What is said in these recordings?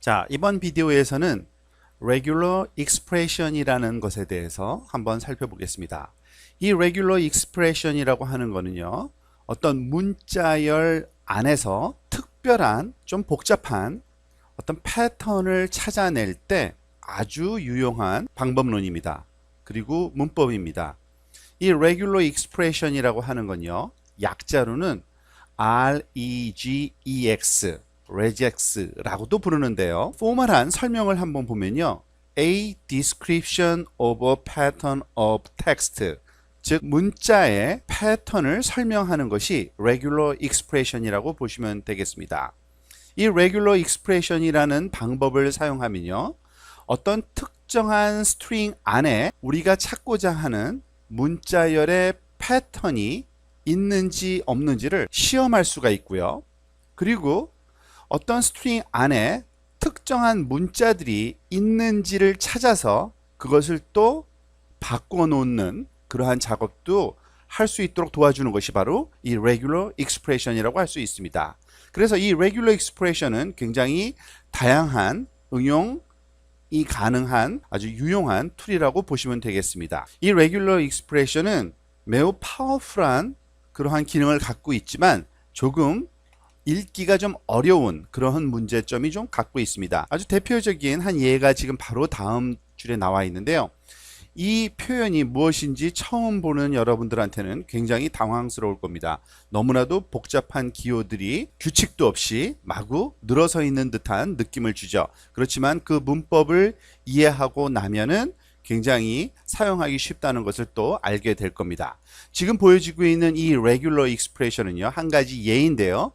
자, 이번 비디오에서는 regular expression이라는 것에 대해서 한번 살펴보겠습니다. 이 regular expression이라고 하는 거는요, 어떤 문자열 안에서 특별한 좀 복잡한 어떤 패턴을 찾아낼 때 아주 유용한 방법론입니다. 그리고 문법입니다. 이 regular expression이라고 하는 건요, 약자로는 REGEX regex라고도 부르는데요. 포멀한 설명을 한번 보면요. A description of a pattern of text, 즉 문자의 패턴을 설명하는 것이 regular expression이라고 보시면 되겠습니다. 이 regular expression이라는 방법을 사용하면요. 어떤 특정한 스트링 안에 우리가 찾고자 하는 문자열의 패턴이 있는지 없는지를 시험할 수가 있고요. 그리고 어떤 스트링 안에 특정한 문자들이 있는지를 찾아서 그것을 또 바꿔놓는 그러한 작업도 할 수 있도록 도와주는 것이 바로 이 regular expression이라고 할 수 있습니다. 그래서 이 regular expression은 굉장히 다양한 응용이 가능한 아주 유용한 툴이라고 보시면 되겠습니다. 이 regular expression은 매우 파워풀한 그러한 기능을 갖고 있지만 조금 읽기가 좀 어려운 그런 문제점이 좀 갖고 있습니다. 아주 대표적인 한 예가 지금 바로 다음 줄에 나와 있는데요. 이 표현이 무엇인지 처음 보는 여러분들한테는 굉장히 당황스러울 겁니다. 너무나도 복잡한 기호들이 규칙도 없이 마구 늘어서 있는 듯한 느낌을 주죠. 그렇지만 그 문법을 이해하고 나면은 굉장히 사용하기 쉽다는 것을 또 알게 될 겁니다. 지금 보여지고 있는 이 regular expression은요, 한 가지 예인데요.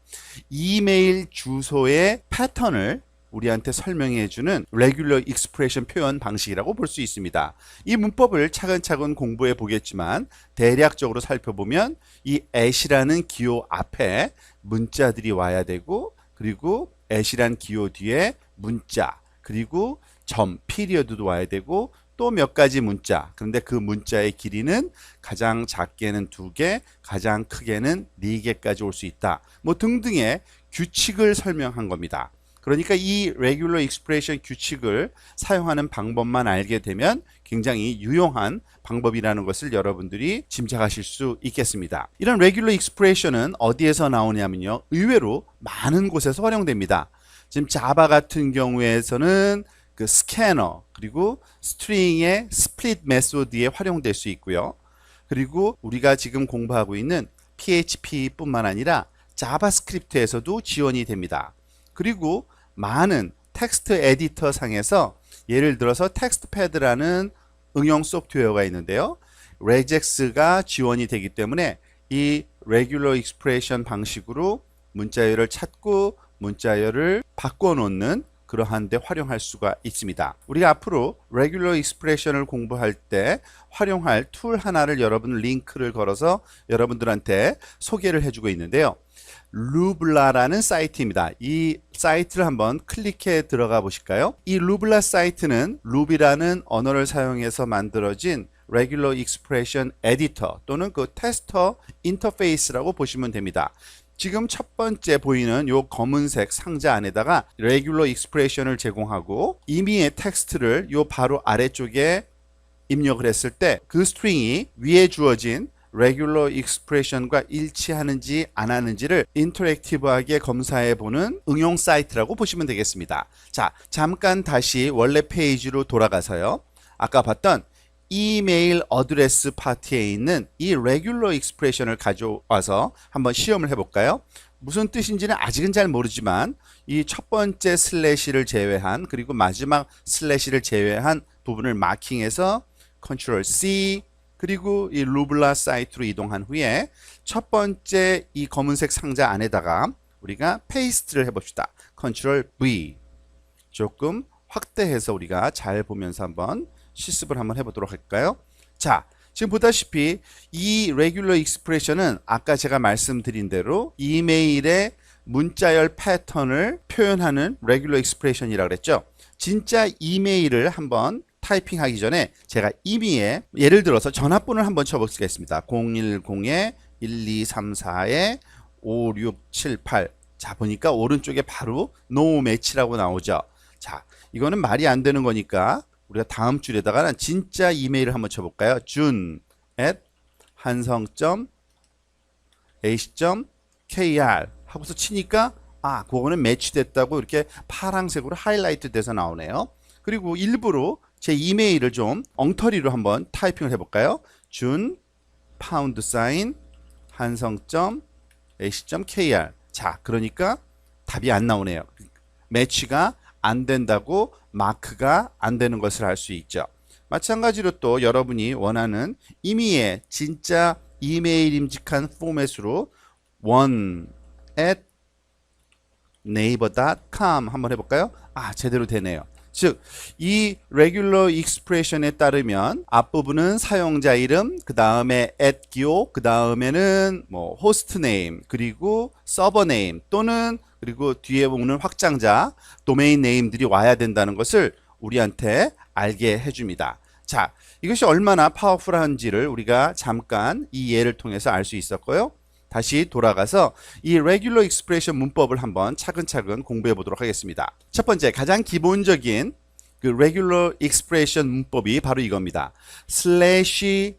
이메일 주소의 패턴을 우리한테 설명해 주는 regular expression 표현 방식이라고 볼 수 있습니다. 이 문법을 차근차근 공부해 보겠지만 대략적으로 살펴보면 이 at이라는 기호 앞에 문자들이 와야 되고, 그리고 at이라는 기호 뒤에 문자, 그리고 점, 피리어드도 와야 되고, 또 몇 가지 문자, 그런데 그 문자의 길이는 가장 작게는 2개, 가장 크게는 4개까지 올 수 있다, 뭐 등등의 규칙을 설명한 겁니다. 그러니까 이 regular expression 규칙을 사용하는 방법만 알게 되면 굉장히 유용한 방법이라는 것을 여러분들이 짐작하실 수 있겠습니다. 이런 regular expression은 어디에서 나오냐면요, 의외로 많은 곳에서 활용됩니다. 지금 자바 같은 경우에서는 그 스캐너, 그리고 스트링의 스플릿 메소드에 활용될 수 있고요. 그리고 우리가 지금 공부하고 있는 PHP뿐만 아니라 자바스크립트에서도 지원이 됩니다. 그리고 많은 텍스트 에디터 상에서 예를 들어서 텍스트패드라는 응용 소프트웨어가 있는데요. regex가 지원이 되기 때문에 이 regular expression 방식으로 문자열을 찾고 문자열을 바꿔놓는 그러한 데 활용할 수가 있습니다. 우리가 앞으로 regular expression을 공부할 때 활용할 툴 하나를 여러분 링크를 걸어서 여러분들한테 소개를 해주고 있는데요. 루블라라는 사이트입니다. 이 사이트를 한번 클릭해 들어가 보실까요? 이 루블라 사이트는 루비라는 언어를 사용해서 만들어진 regular expression editor 또는 그 테스터 인터페이스라고 보시면 됩니다. 지금 첫 번째 보이는 요 검은색 상자 안에다가 regular expression을 제공하고 임의의 텍스트를 요 바로 아래쪽에 입력을 했을 때 그 스트링이 위에 주어진 regular expression과 일치하는지 안 하는지를 인터랙티브하게 검사해 보는 응용 사이트라고 보시면 되겠습니다. 자, 잠깐 다시 원래 페이지로 돌아가서요. 아까 봤던 이메일 어드레스 파트에 있는 이 regular expression을 가져와서 한번 시험을 해볼까요? 무슨 뜻인지는 아직은 잘 모르지만 이 첫 번째 슬래시를 제외한, 그리고 마지막 슬래시를 제외한 부분을 마킹해서 컨트롤 C, 그리고 이 루블라 사이트로 이동한 후에 첫 번째 이 검은색 상자 안에다가 우리가 페이스트를 해봅시다. 컨트롤 V. 조금 확대해서 우리가 잘 보면서 한번 실습을 한번 해보도록 할까요? 자, 지금 보다시피 이 regular expression은 아까 제가 말씀드린 대로 이메일의 문자열 패턴을 표현하는 regular expression이라고 그랬죠. 진짜 이메일을 한번 타이핑하기 전에 제가 임의의 예를 들어서 전화번호를 한번 쳐보겠습니다. 010-1234-5678. 자, 보니까 오른쪽에 바로 no match라고 나오죠. 자, 이거는 말이 안 되는 거니까 우리가 다음 줄에다가 진짜 이메일을 한번 쳐볼까요? 준 at han성.ac.kr 하고서 치니까 그거는 매치됐다고 이렇게 파란색으로 하이라이트 돼서 나오네요. 그리고 일부러 제 이메일을 좀 엉터리로 한번 타이핑을 해볼까요? 준 파운드 사인 han성.ac.kr. 자, 그러니까 답이 안 나오네요. 매치가 안 된다고 마크가 안 되는 것을 알 수 있죠. 마찬가지로 또 여러분이 원하는 임의의 진짜 이메일 임직한 포맷으로 one at naver.com 한번 해볼까요? 제대로 되네요. 즉, 이 regular expression에 따르면 앞부분은 사용자 이름, 그 다음에 at 기호, 그 다음에는 뭐 host name, 그리고 server name 또는 그리고 뒤에 오는 확장자 도메인 네임들이 와야 된다는 것을 우리한테 알게 해줍니다. 자, 이것이 얼마나 파워풀한지를 우리가 잠깐 이 예를 통해서 알 수 있었고요. 다시 돌아가서 이 regular expression 문법을 한번 차근차근 공부해 보도록 하겠습니다. 첫 번째, 가장 기본적인 그 regular expression 문법이 바로 이겁니다. /abc/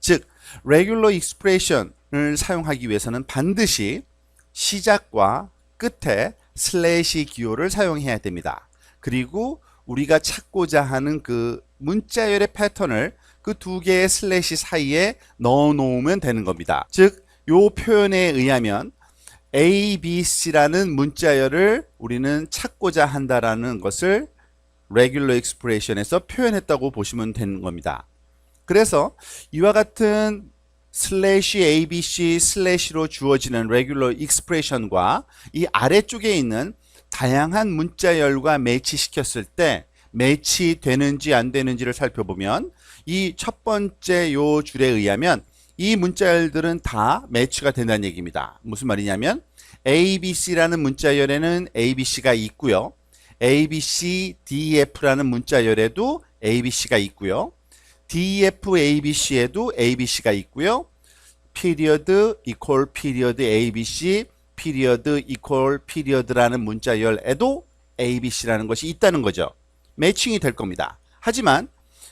즉 regular expression을 사용하기 위해서는 반드시 시작과 끝에 슬래시 기호를 사용해야 됩니다. 그리고 우리가 찾고자 하는 그 문자열의 패턴을 그 두 개의 슬래시 사이에 넣어 놓으면 되는 겁니다. 즉, 요 표현에 의하면 ABC라는 문자열을 우리는 찾고자 한다라는 것을 regular expression에서 표현했다고 보시면 되는 겁니다. 그래서 이와 같은 슬래시 ABC 슬래시로 주어지는 regular expression과 이 아래쪽에 있는 다양한 문자열과 매치시켰을 때 매치되는지 안 되는지를 살펴보면 이 첫 번째 요 줄에 의하면 이 문자열들은 다 매치가 된다는 얘기입니다. 무슨 말이냐면 ABC라는 문자열에는 ABC가 있고요. ABC, DEF라는 문자열에도 ABC가 있고요. DEF, ABC에도 ABC가 있고요. period, equal, period, ABC, period, equal, period라는 문자열에도 ABC라는 것이 있다는 거죠. 매칭이 될 겁니다. 하지만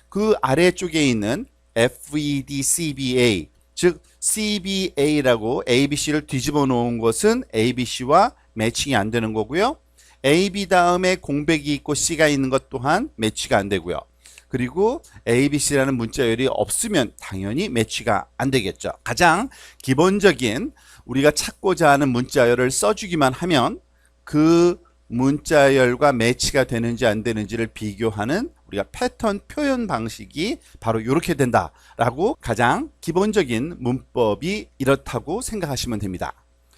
그 아래쪽에 있는 FED, CBA, 즉 CBA라고 ABC를 뒤집어 놓은 것은 ABC와 매칭이 안 되는 거고요. AB 다음에 공백이 있고 C가 있는 것 또한 매치가 안 되고요. 그리고 ABC라는 문자열이 없으면 당연히 매치가 안 되겠죠. 가장 기본적인 우리가 찾고자 하는 문자열을 써주기만 하면 그 문자열과 매치가 되는지 안 되는지를 비교하는 우리가 패턴 표현 방식이 바로 이렇게 된다라고 가장 기본적인 문법이 이렇다고 생각하시면 됩니다.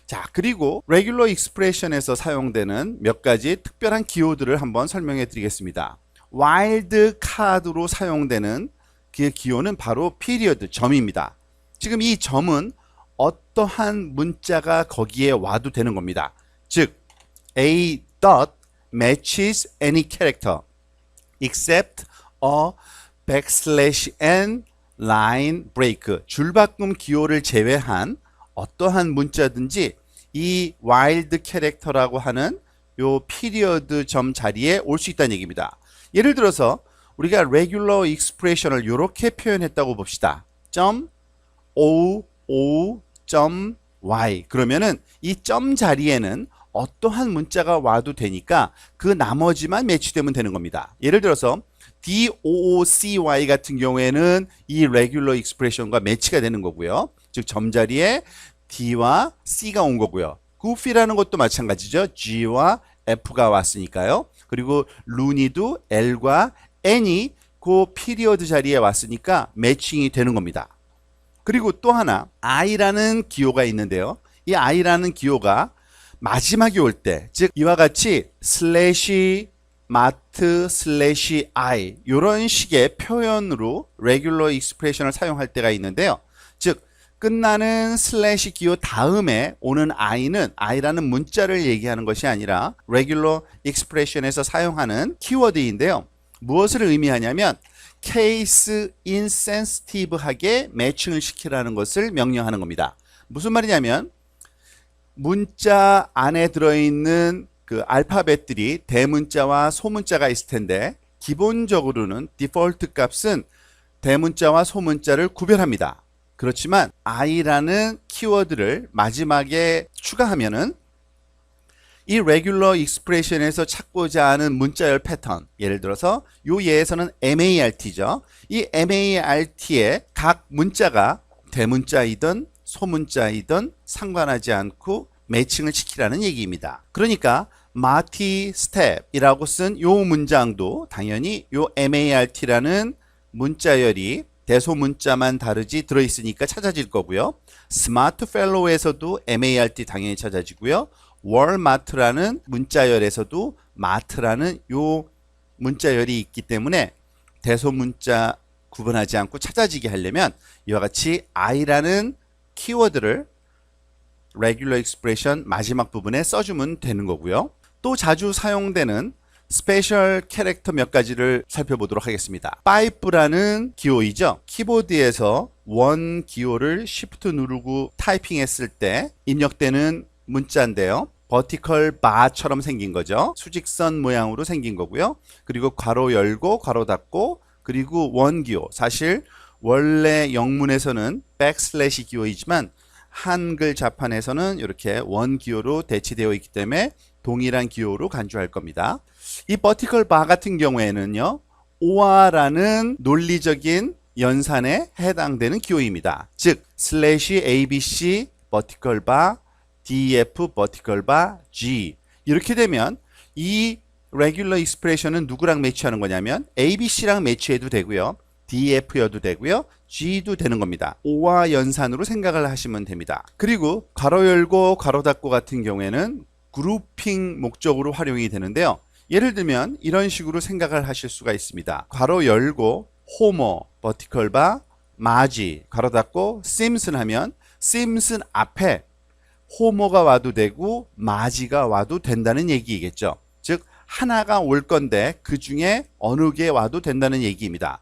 자, 그리고 regular expression에서 사용되는 몇 가지 특별한 기호들을 한번 설명해 드리겠습니다. 와일드 카드로 사용되는 그 기호는 바로 period, 점입니다. 지금 이 점은 어떠한 문자가 거기에 와도 되는 겁니다. 즉, A dot matches any character except a backslash n line break. 줄바꿈 기호를 제외한 어떠한 문자든지 이 와일드 캐릭터라고 하는 요 피리어드 점 자리에 올 수 있다는 얘기입니다. 예를 들어서 우리가 regular expression을 이렇게 표현했다고 봅시다. .oo.y 그러면은 이 점 자리에는 어떠한 문자가 와도 되니까 그 나머지만 매치되면 되는 겁니다. 예를 들어서 DOOCY 같은 경우에는 이 regular expression과 매치가 되는 거고요. 즉 점자리에 D와 C가 온 거고요. goofy라는 것도 마찬가지죠. G와 F가 왔으니까요. 그리고 loony도 L과 N이 그 피리어드 자리에 왔으니까 매칭이 되는 겁니다. 그리고 또 하나 I라는 기호가 있는데요. 이 I라는 기호가 마지막에 올 때, 즉 이와 같이 슬래시 마트 슬래시 I 이런 식의 표현으로 regular expression을 사용할 때가 있는데요. 즉 끝나는 슬래시 기호 다음에 오는 I라는 문자를 얘기하는 것이 아니라 regular expression에서 사용하는 키워드인데요. 무엇을 의미하냐면 case insensitive하게 매칭을 시키라는 것을 명령하는 겁니다. 무슨 말이냐면 문자 안에 들어있는 그 알파벳들이 대문자와 소문자가 있을 텐데 기본적으로는 디폴트 값은 대문자와 소문자를 구별합니다. 그렇지만 i라는 키워드를 마지막에 추가하면은 이 regular expression에서 찾고자 하는 문자열 패턴, 예를 들어서 요 예에서는 MART죠. 이 MART의 각 문자가 대문자이든 소문자이든 상관하지 않고 매칭을 시키라는 얘기입니다. 그러니까 마티 스텝이라고 쓴 요 문장도 당연히 요 MART라는 문자열이 대소문자만 다르지 들어있으니까 찾아질 거고요. 스마트 펠로우에서도 MART 당연히 찾아지고요. 월마트라는 문자열에서도 마트라는 요 문자열이 있기 때문에 대소문자 구분하지 않고 찾아지게 하려면 이와 같이 i라는 키워드를 regular expression 마지막 부분에 써주면 되는 거고요. 또 자주 사용되는 스페셜 캐릭터 몇 가지를 살펴보도록 하겠습니다. 파이프라는 기호이죠. 키보드에서 원 기호를 Shift 누르고 타이핑했을 때 입력되는 문자인데요. 버티컬 바처럼 생긴 거죠. 수직선 모양으로 생긴 거고요. 그리고 괄호 열고 괄호 닫고 그리고 원 기호. 사실 원래 영문에서는 백슬래시 기호이지만 한글 자판에서는 이렇게 원 기호로 대치되어 있기 때문에 동일한 기호로 간주할 겁니다. 이 버티컬 바 같은 경우에는요, OR라는 논리적인 연산에 해당되는 기호입니다. 즉, 슬래시 ABC 버티컬 바 def 버티컬 바 g 이렇게 되면 이 regular expression은 누구랑 매치하는 거냐면 ABC랑 매치해도 되고요. df여도 되고요. g도 되는 겁니다. O와 연산으로 생각을 하시면 됩니다. 그리고 괄호 열고 괄호 닫고 같은 경우에는 그룹핑 목적으로 활용이 되는데요. 예를 들면 이런 식으로 생각을 하실 수가 있습니다. 괄호 열고 호모 버티컬 바 마지 괄호 닫고 심슨 하면 심슨 앞에 호모가 와도 되고 마지가 와도 된다는 얘기겠죠. 즉 하나가 올 건데 그 중에 어느 게 와도 된다는 얘기입니다.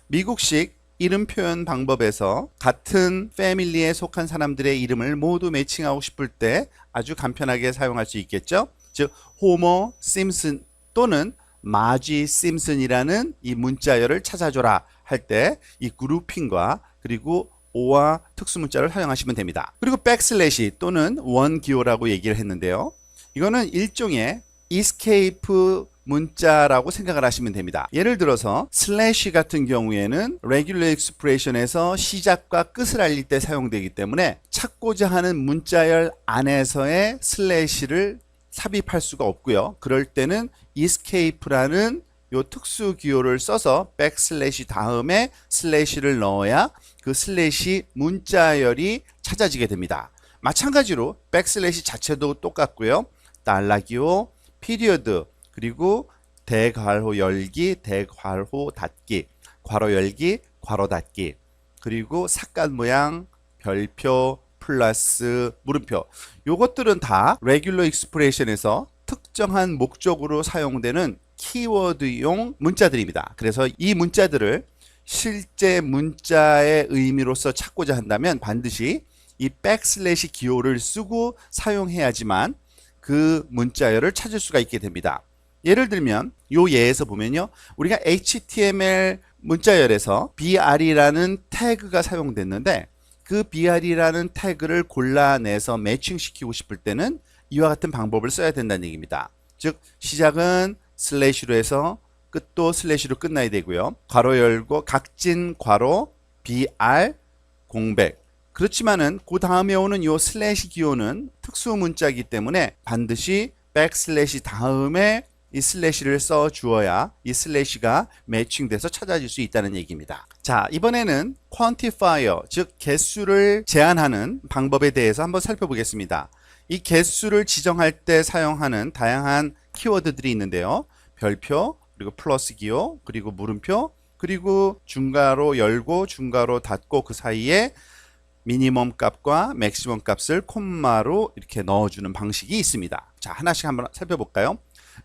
미국식 이름 표현 방법에서 같은 패밀리에 속한 사람들의 이름을 모두 매칭하고 싶을 때 아주 간편하게 사용할 수 있겠죠. 즉 호모 심슨 또는 마지 심슨이라는 이 문자열을 찾아줘라 할 때 이 그룹핑과 그리고 O와 특수문자를 사용하시면 됩니다. 그리고 백슬래시 또는 원 기호라고 얘기를 했는데요. 이거는 일종의 escape 문자라고 생각을 하시면 됩니다. 예를 들어서 슬래시 같은 경우에는 regular expression에서 시작과 끝을 알릴 때 사용되기 때문에 찾고자 하는 문자열 안에서의 슬래시를 삽입할 수가 없고요. 그럴 때는 escape라는 요 특수 기호를 써서 백슬래시 다음에 슬래시를 넣어야 그 슬래시 문자열이 찾아지게 됩니다. 마찬가지로 백슬래시 자체도 똑같고요. 달러 기호, 피리어드, 그리고 대괄호 열기, 대괄호 닫기, 괄호 열기, 괄호 닫기, 그리고 삭간 모양, 별표, 플러스, 물음표. 요것들은 다 regular expression에서 특정한 목적으로 사용되는 키워드용 문자들입니다. 그래서 이 문자들을 실제 문자의 의미로서 찾고자 한다면 반드시 이 백슬래시 기호를 쓰고 사용해야지만 그 문자열을 찾을 수가 있게 됩니다. 예를 들면 요 예에서 보면요. 우리가 HTML 문자열에서 br이라는 태그가 사용됐는데 그 br이라는 태그를 골라내서 매칭시키고 싶을 때는 이와 같은 방법을 써야 된다는 얘기입니다. 즉 시작은 슬래시로 해서 끝도 슬래시로 끝나야 되고요. 괄호 열고 각진 괄호 br 공백. 그렇지만은 그 다음에 오는 요 슬래시 기호는 특수 문자이기 때문에 반드시 백슬래시 다음에 이 슬래시를 써 주어야 이 슬래시가 매칭돼서 찾아질 수 있다는 얘기입니다. 자, 이번에는 quantifier, 즉 개수를 제한하는 방법에 대해서 한번 살펴보겠습니다. 이 개수를 지정할 때 사용하는 다양한 키워드들이 있는데요. 별표, 그리고 플러스 기호, 그리고 물음표, 그리고 중괄호 열고 중괄호 닫고 그 사이에 미니멈 값과 맥시멈 값을 콤마로 이렇게 넣어주는 방식이 있습니다. 자, 하나씩 한번 살펴볼까요?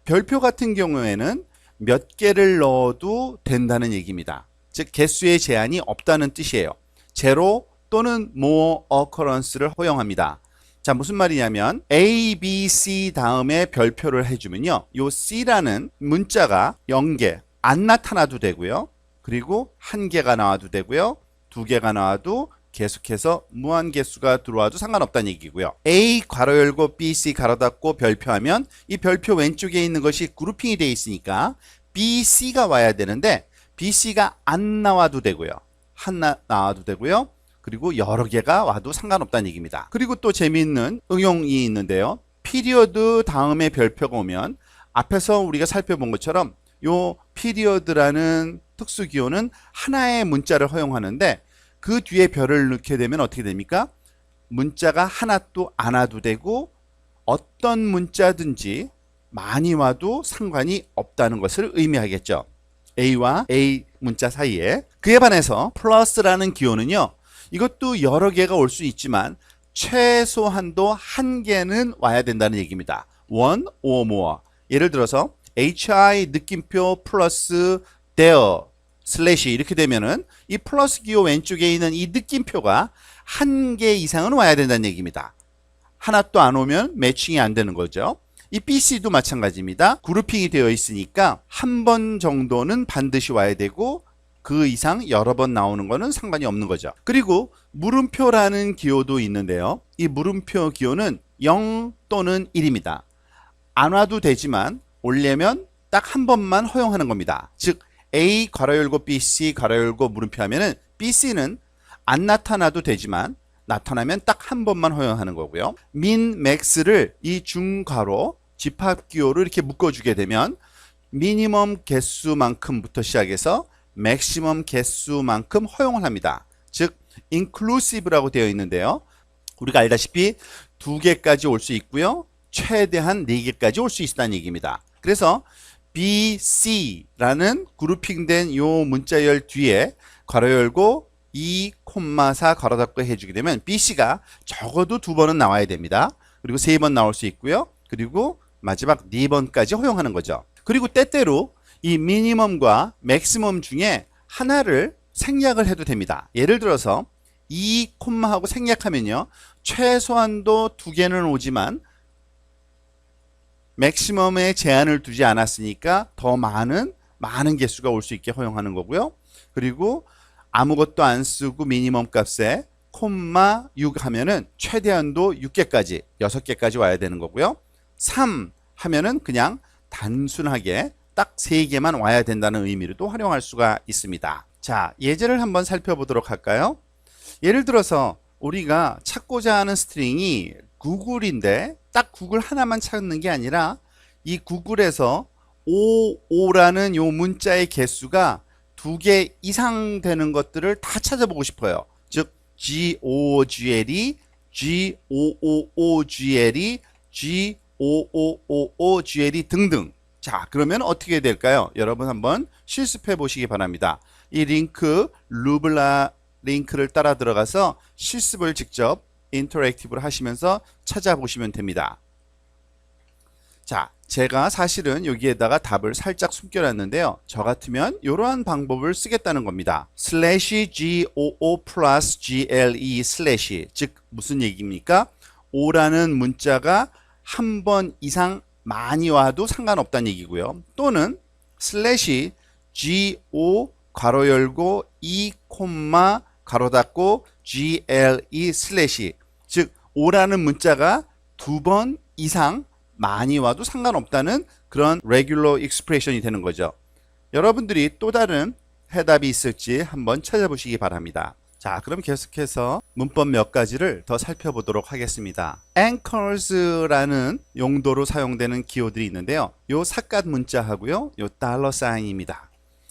별표 같은 경우에는 몇 개를 넣어도 된다는 얘기입니다. 즉 개수의 제한이 없다는 뜻이에요. 제로 또는 more occurrence를 허용합니다. 자, 무슨 말이냐면 A, B, C 다음에 별표를 해주면요. 요 C라는 문자가 0개 안 나타나도 되고요. 그리고 1개가 나와도 되고요. 2개가 나와도 계속해서 무한 개수가 들어와도 상관없다는 얘기고요. A 괄호 열고 B, C 괄호 닫고 별표하면 이 별표 왼쪽에 있는 것이 그룹핑이 되어 있으니까 B, C가 와야 되는데 B, C가 안 나와도 되고요. 하나 나와도 되고요. 그리고 여러 개가 와도 상관없다는 얘기입니다. 그리고 또 재미있는 응용이 있는데요. 피리어드 다음에 별표가 오면 앞에서 우리가 살펴본 것처럼 요 피리어드라는 특수 기호는 하나의 문자를 허용하는데 그 뒤에 별을 넣게 되면 어떻게 됩니까? 문자가 하나도 안 와도 되고 어떤 문자든지 많이 와도 상관이 없다는 것을 의미하겠죠. A와 A 문자 사이에. 그에 반해서 플러스라는 기호는요. 이것도 여러 개가 올 수 있지만 최소한도 한 개는 와야 된다는 얘기입니다. one or more. 예를 들어서 hi 느낌표 플러스 there 슬래시 이렇게 되면은 이 플러스 기호 왼쪽에 있는 이 느낌표가 한 개 이상은 와야 된다는 얘기입니다. 하나도 안 오면 매칭이 안 되는 거죠. 이 BC도 마찬가지입니다. 그룹핑이 되어 있으니까 한 번 정도는 반드시 와야 되고 그 이상 여러 번 나오는 거는 상관이 없는 거죠. 그리고 물음표라는 기호도 있는데요. 이 물음표 기호는 0 또는 1입니다. 안 와도 되지만 오려면 딱 한 번만 허용하는 겁니다. 즉 A 괄호 열고 BC 괄호 열고 물음표 하면은 BC는 안 나타나도 되지만 나타나면 딱 한 번만 허용하는 거고요. min, max를 이 중괄호 집합 기호로 이렇게 묶어주게 되면 미니멈 개수만큼부터 시작해서 맥시멈 개수만큼 허용을 합니다. 즉 inclusive라고 되어 있는데요. 우리가 알다시피 2개까지 올 수 있고요. 최대한 4개까지 올 수 있다는 얘기입니다. 그래서 B, C라는 그룹핑된 요 문자열 뒤에 괄호 열고 2, 4 괄호 닫고 해주게 되면 BC가 적어도 2번은 나와야 됩니다. 그리고 3번 나올 수 있고요. 그리고 마지막 4번까지 허용하는 거죠. 그리고 때때로 이 미니멈과 맥시멈 중에 하나를 생략을 해도 됩니다. 예를 들어서 2, 하고 생략하면요. 최소한도 2개는 오지만 맥시멈에 제한을 두지 않았으니까 더 많은 개수가 올 수 있게 허용하는 거고요. 그리고 아무것도 안 쓰고 미니멈 값에 콤마 6 하면은 최대한도 6개까지 6개까지 와야 되는 거고요. 3 하면은 그냥 단순하게 딱 3개만 와야 된다는 의미로도 활용할 수가 있습니다. 자, 예제를 한번 살펴보도록 할까요? 예를 들어서 우리가 찾고자 하는 스트링이 구글인데 딱 구글 하나만 찾는 게 아니라 이 구글에서 55라는 요 문자의 개수가 2개 이상 되는 것들을 다 찾아보고 싶어요. 즉 GOOGL이 G555GL이 G5555GL이 등등. 자, 그러면 어떻게 될까요? 여러분 한번 실습해 보시기 바랍니다. 이 링크 루블라 링크를 따라 들어가서 실습을 직접 인터랙티브로 하시면서 찾아보시면 됩니다. 자, 제가 사실은 여기에다가 답을 살짝 숨겨놨는데요. 저 같으면 이러한 방법을 쓰겠다는 겁니다. 슬래시 G55 플러스 GLE 슬래시, 즉 무슨 얘기입니까? 5라는 문자가 한 번 이상 많이 와도 상관없다는 얘기고요. 또는 슬래시 G5 괄호 열고 2, 괄호 닫고 GLE 슬래시, 즉 5라는 문자가 2번 이상 많이 와도 상관없다는 그런 레귤러 익스프레션이 되는 거죠. 여러분들이 또 다른 해답이 있을지 한번 찾아보시기 바랍니다. 자, 그럼 계속해서 문법 몇 가지를 더 살펴보도록 하겠습니다. anchors라는 용도로 사용되는 기호들이 있는데요. 요 삿갓 문자하고요. 요 달러 사인입니다.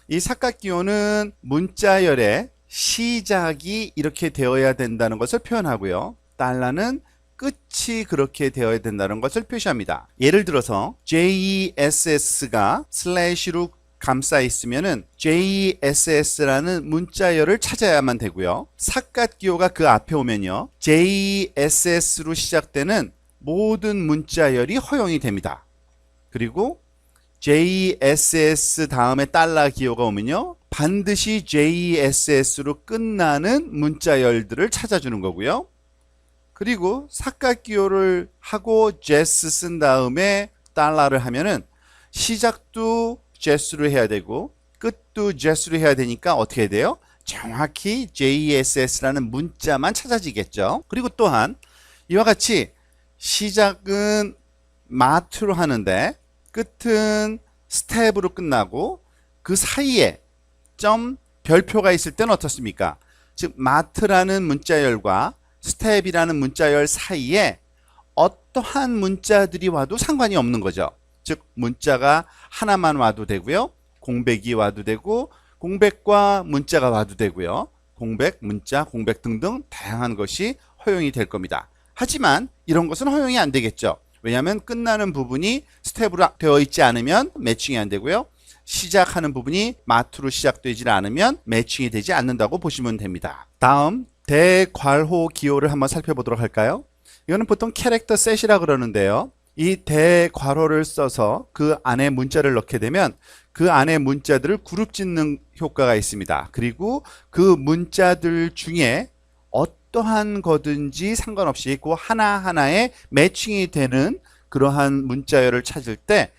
이 삿갓 기호는 문자열의 시작이 이렇게 되어야 된다는 것을 표현하고요. 달러는 끝이 그렇게 되어야 된다는 것을 표시합니다. 예를 들어서 JESS가 슬래시로 감싸 있으면은 JESS라는 문자열을 찾아야만 되고요. 삿갓 기호가 그 앞에 오면요. JESS로 시작되는 모든 문자열이 허용이 됩니다. 그리고 JESS 다음에 달러 기호가 오면요. 반드시 JESS로 끝나는 문자열들을 찾아주는 거고요. 그리고 삿갓기호를 하고 제스 쓴 다음에 달러를 하면은 시작도 제스로 해야 되고 끝도 제스로 해야 되니까 어떻게 돼요? 정확히 JSS라는 문자만 찾아지겠죠. 그리고 또한 이와 같이 시작은 마트로 하는데 끝은 스텝으로 끝나고 그 사이에 점 별표가 있을 때는 어떻습니까? 즉 마트라는 문자열과 스텝이라는 문자열 사이에 어떠한 문자들이 와도 상관이 없는 거죠. 즉 문자가 하나만 와도 되고요. 공백이 와도 되고 공백과 문자가 와도 되고요. 공백, 문자, 공백 등등 다양한 것이 허용이 될 겁니다. 하지만 이런 것은 허용이 안 되겠죠. 왜냐하면 끝나는 부분이 스텝으로 되어 있지 않으면 매칭이 안 되고요. 시작하는 부분이 마트로 시작되지 않으면 매칭이 되지 않는다고 보시면 됩니다. 다음 대괄호 기호를 한번 살펴보도록 할까요? 이거는 보통 캐릭터 셋이라 그러는데요. 이 대괄호를 써서 그 안에 문자를 넣게 되면 그 안에 문자들을 그룹 짓는 효과가 있습니다. 그리고 그 문자들 중에 어떠한 거든지 상관없이 그 하나하나에 매칭이 되는 그러한 문자열을 찾을 때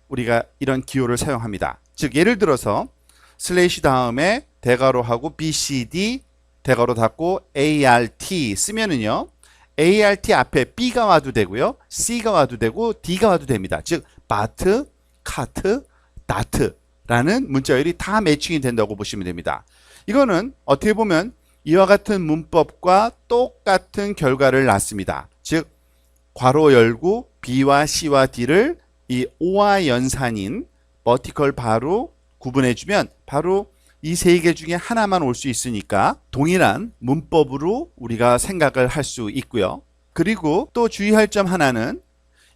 우리가 이런 기호를 사용합니다. 즉 예를 들어서 슬래시 다음에 대괄호하고 BCD 대괄호 닫고 ART 쓰면은요. ART 앞에 B가 와도 되고요. C가 와도 되고 D가 와도 됩니다. 즉 바트, 카트, 다트라는 문자열이 다 매칭이 된다고 보시면 됩니다. 이거는 어떻게 보면 이와 같은 문법과 똑같은 결과를 낳습니다. 즉 괄호 열고 B와 C와 D를 이 O와 연산인 버티컬 바로 구분해주면 바로 이 세 개 중에 하나만 올 수 있으니까 동일한 문법으로 우리가 생각을 할 수 있고요. 그리고 또 주의할 점 하나는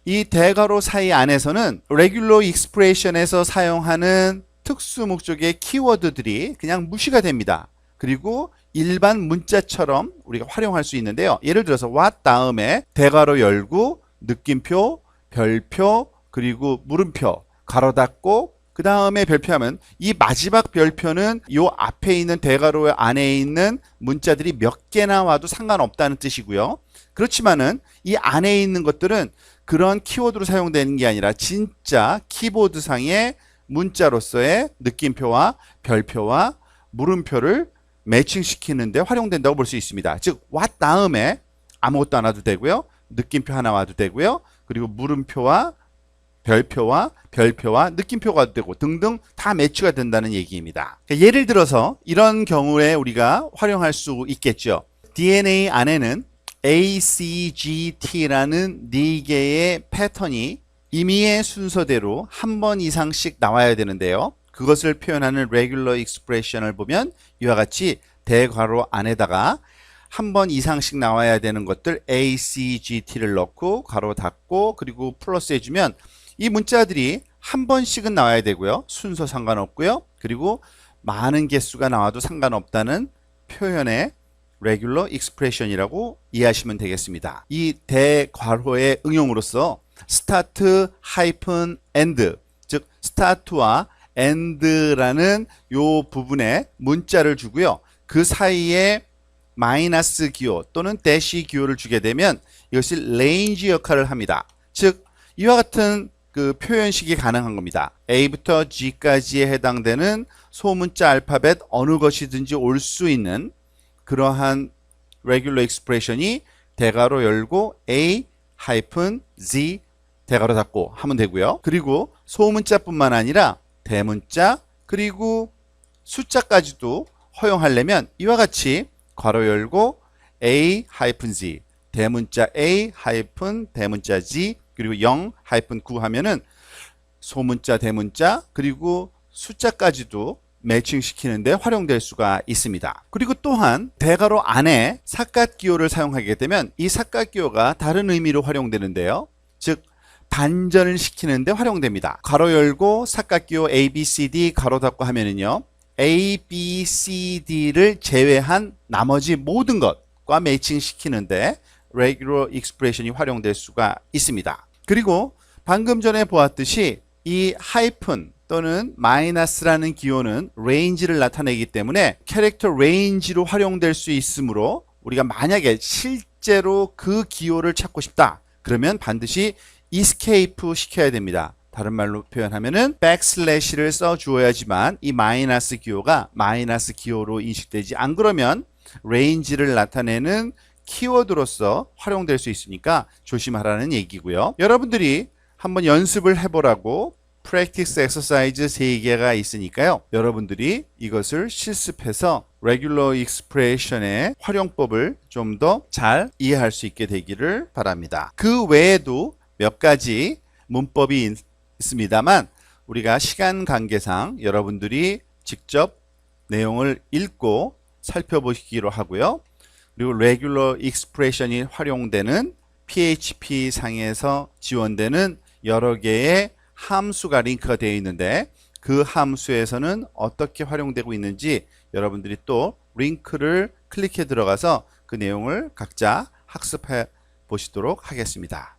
이 대괄호 사이 안에서는 레귤러 익스프레션에서 사용하는 특수 목적의 키워드들이 그냥 무시가 됩니다. 그리고 일반 문자처럼 우리가 활용할 수 있는데요. 예를 들어서 what 다음에 대괄호 열고 느낌표, 별표, 그리고 물음표, 가로 닫고 그 다음에 별표하면 이 마지막 별표는 이 앞에 있는 대괄호 안에 있는 문자들이 몇 개나 와도 상관없다는 뜻이고요. 그렇지만은 이 안에 있는 것들은 그런 키워드로 사용되는 게 아니라 진짜 키보드상의 문자로서의 느낌표와 별표와 물음표를 매칭시키는데 활용된다고 볼 수 있습니다. 즉 what 다음에 아무것도 안 와도 되고요. 느낌표 하나 와도 되고요. 그리고 물음표와 별표와 별표와 느낌표가 와도 되고 등등 다 매치가 된다는 얘기입니다. 예를 들어서 이런 경우에 우리가 활용할 수 있겠죠. DNA 안에는 ACGT라는 4개의 패턴이 임의의 순서대로 한 번 이상씩 나와야 되는데요. 그것을 표현하는 레귤러 익스프레션을 보면 이와 같이 대괄호 안에다가 한 번 이상씩 나와야 되는 것들 ACGT를 넣고 가로 닫고 그리고 플러스 해주면 이 문자들이 한 번씩은 나와야 되고요. 순서 상관없고요. 그리고 많은 개수가 나와도 상관없다는 표현의 레귤러 익스프레션이라고 이해하시면 되겠습니다. 이 대괄호의 응용으로서 스타트 하이픈 엔드 즉 스타트와 엔드라는 요 부분에 문자를 주고요. 그 사이에 마이너스 기호 또는 대시 기호를 주게 되면 이것이 레인지 역할을 합니다. 즉 이와 같은 그 표현식이 가능한 겁니다. A부터 G까지에 해당되는 소문자 알파벳 어느 것이든지 올 수 있는 그러한 레귤러 익스프레션이 대괄호 열고 A-Z 대괄호 닫고 하면 되고요. 그리고 소문자뿐만 아니라 대문자 그리고 숫자까지도 허용하려면 이와 같이 괄호 열고 A-Z 대문자 A 대문자 Z 그리고 0-9 하면은 소문자 대문자 그리고 숫자까지도 매칭시키는데 활용될 수가 있습니다. 그리고 또한 대괄호 안에 삿갓기호를 사용하게 되면 이 삿갓기호가 다른 의미로 활용되는데요. 즉 반전을 시키는데 활용됩니다. 괄호 열고 삿갓기호 ABCD 가로 닫고 하면은요. ABCD를 제외한 나머지 모든 것과 매칭시키는데 레귤러 익스프레션이 활용될 수가 있습니다. 그리고 방금 전에 보았듯이 이 하이픈 또는 마이너스라는 기호는 레인지를 나타내기 때문에 캐릭터 레인지로 활용될 수 있으므로 우리가 만약에 실제로 그 기호를 찾고 싶다. 그러면 반드시 escape 시켜야 됩니다. 다른 말로 표현하면은 백슬래시를 써 주어야지만 이 마이너스 기호가 마이너스 기호로 인식되지, 안 그러면 range를 나타내는 키워드로서 활용될 수 있으니까 조심하라는 얘기고요. 여러분들이 한번 연습을 해보라고 practice exercise 3개가 있으니까요. 여러분들이 이것을 실습해서 regular expression의 활용법을 좀 더 잘 이해할 수 있게 되기를 바랍니다. 그 외에도 몇 가지 문법이 있습니다만 우리가 시간 관계상 여러분들이 직접 내용을 읽고 살펴보시기로 하고요. 그리고 regular expression이 활용되는 PHP 상에서 지원되는 여러 개의 함수가 링크가 되어 있는데 그 함수에서는 어떻게 활용되고 있는지 여러분들이 또 링크를 클릭해 들어가서 그 내용을 각자 학습해 보시도록 하겠습니다.